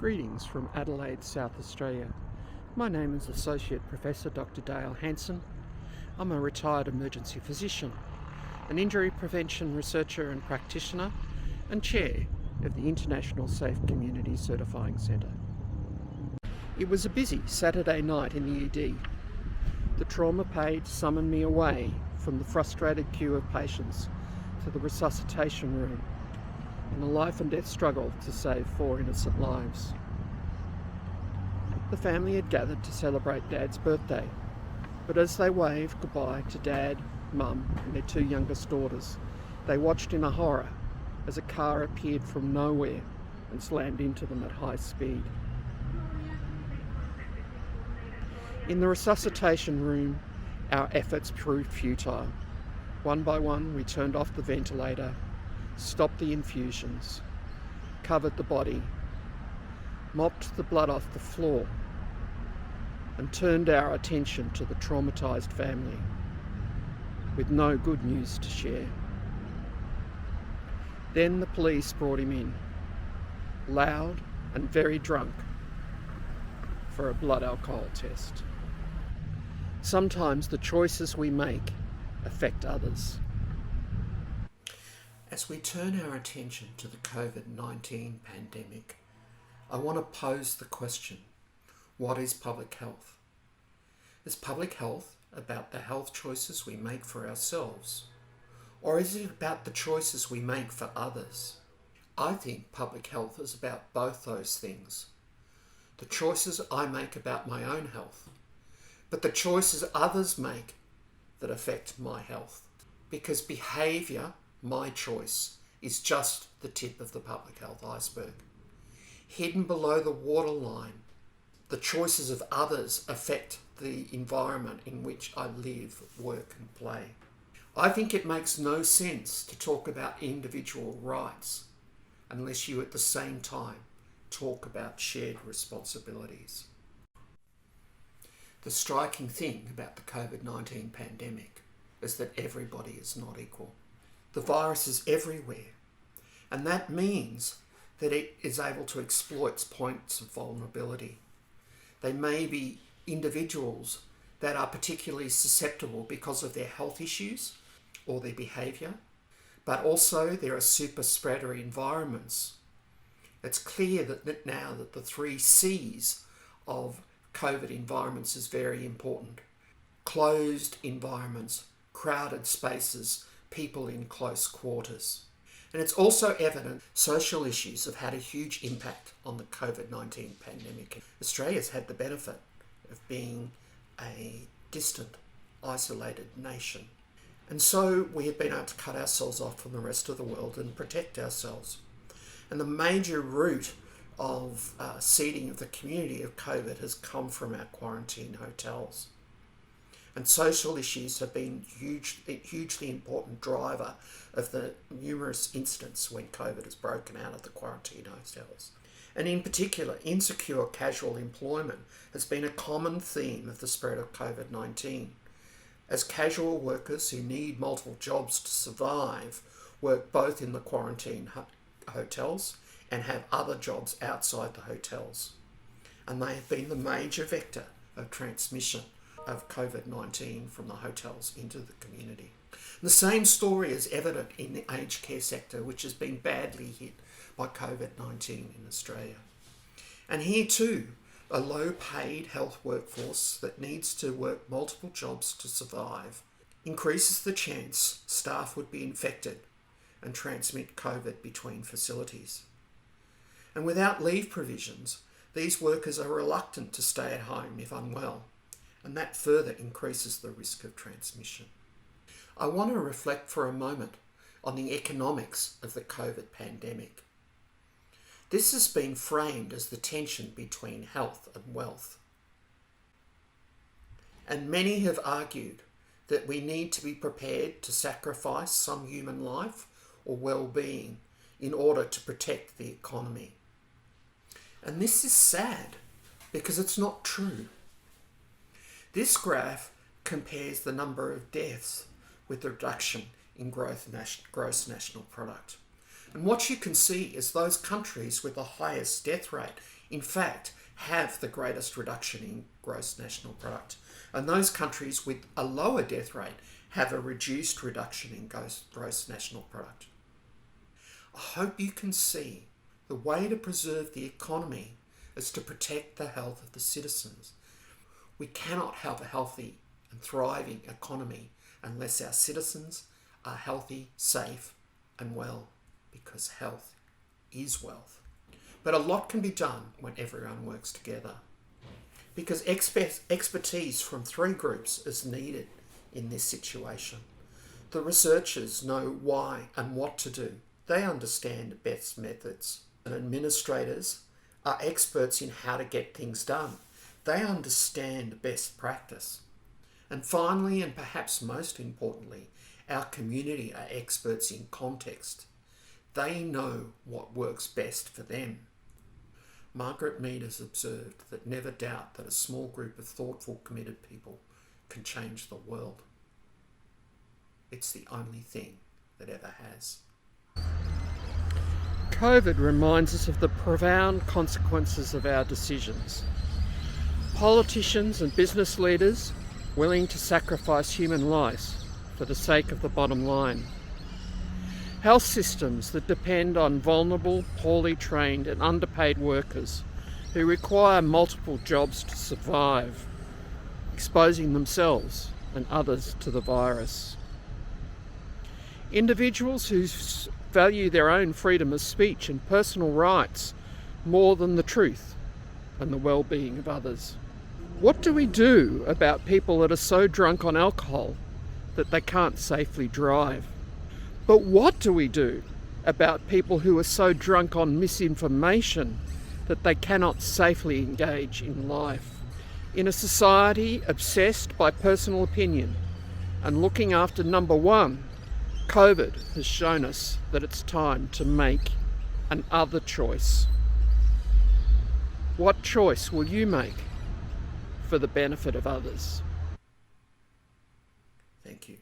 Greetings from Adelaide, South Australia. My name is Associate Professor Dr. Dale Hanson. I'm a retired emergency physician, an injury prevention researcher and practitioner, and chair of the International Safe Community Certifying Centre. It was a busy Saturday night in the ED. The trauma page summoned me away from the frustrated queue of patients to the resuscitation room in a life and death struggle to save 4 innocent lives. The family had gathered to celebrate Dad's birthday, but as they waved goodbye to Dad, Mum and their 2 youngest daughters, they watched in a horror as a car appeared from nowhere and slammed into them at high speed. In the resuscitation room, our efforts proved futile. One by one, we turned off the ventilator, stopped the infusions, covered the body, mopped the blood off the floor, and turned our attention to the traumatised family, with no good news to share. Then the police brought him in, loud and very drunk, for a blood alcohol test. Sometimes the choices we make affect others. As we turn our attention to the COVID-19 pandemic, I want to pose the question, what is public health? Is public health about the health choices we make for ourselves? Or is it about the choices we make for others? I think public health is about both those things. The choices I make about my own health, but the choices others make that affect my health. Because behaviour, my choice, is just the tip of the public health iceberg. Hidden below the waterline, the choices of others affect the environment in which I live, work and play. I think it makes no sense to talk about individual rights unless you at the same time talk about shared responsibilities. The striking thing about the COVID-19 pandemic is that everybody is not equal. The virus is everywhere, and that means that it is able to exploit points of vulnerability. They may be individuals that are particularly susceptible because of their health issues or their behaviour, but also there are super spreader environments. It's clear that now that the 3 C's of COVID environments is very important. Closed environments, crowded spaces, people in close quarters. And it's also evident social issues have had a huge impact on the COVID-19 pandemic. Australia's had the benefit of being a distant, isolated nation. And so we have been able to cut ourselves off from the rest of the world and protect ourselves. And the major route of seeding of the community of COVID has come from our quarantine hotels. And social issues have been hugely important driver of the numerous incidents when COVID has broken out of the quarantine hotels. And in particular, insecure casual employment has been a common theme of the spread of COVID-19. As casual workers who need multiple jobs to survive work both in the quarantine hotels and have other jobs outside the hotels. And they have been the major vector of transmission of COVID-19 from the hotels into the community. The same story is evident in the aged care sector, which has been badly hit by COVID-19 in Australia. And here too, a low-paid health workforce that needs to work multiple jobs to survive increases the chance staff would be infected and transmit COVID between facilities. And without leave provisions, these workers are reluctant to stay at home if unwell, and that further increases the risk of transmission. I want to reflect for a moment on the economics of the COVID pandemic. This has been framed as the tension between health and wealth. And many have argued that we need to be prepared to sacrifice some human life or well-being in order to protect the economy. And this is sad because it's not true. This graph compares the number of deaths with the reduction in gross national product. And what you can see is those countries with the highest death rate in fact, have the greatest reduction in gross national product. And those countries with a lower death rate have a reduced reduction in gross national product. I hope you can see the way to preserve the economy is to protect the health of the citizens. We cannot have a healthy and thriving economy unless our citizens are healthy, safe and well, because health is wealth. But a lot can be done when everyone works together, because expertise from three groups is needed in this situation. The researchers know why and what to do. They understand best methods. And administrators are experts in how to get things done. They understand best practice. And finally, and perhaps most importantly, our community are experts in context. They know what works best for them. Margaret Mead has observed that never doubt that a small group of thoughtful, committed people can change the world. It's the only thing that ever has. COVID reminds us of the profound consequences of our decisions. Politicians and business leaders willing to sacrifice human lives for the sake of the bottom line. Health systems that depend on vulnerable, poorly trained and underpaid workers who require multiple jobs to survive, exposing themselves and others to the virus. Individuals who value their own freedom of speech and personal rights more than the truth and the well-being of others. What do we do about people that are so drunk on alcohol that they can't safely drive? But what do we do about people who are so drunk on misinformation that they cannot safely engage in life? In a society obsessed by personal opinion and looking after number one, COVID has shown us that it's time to make an other choice. What choice will you make for the benefit of others? Thank you.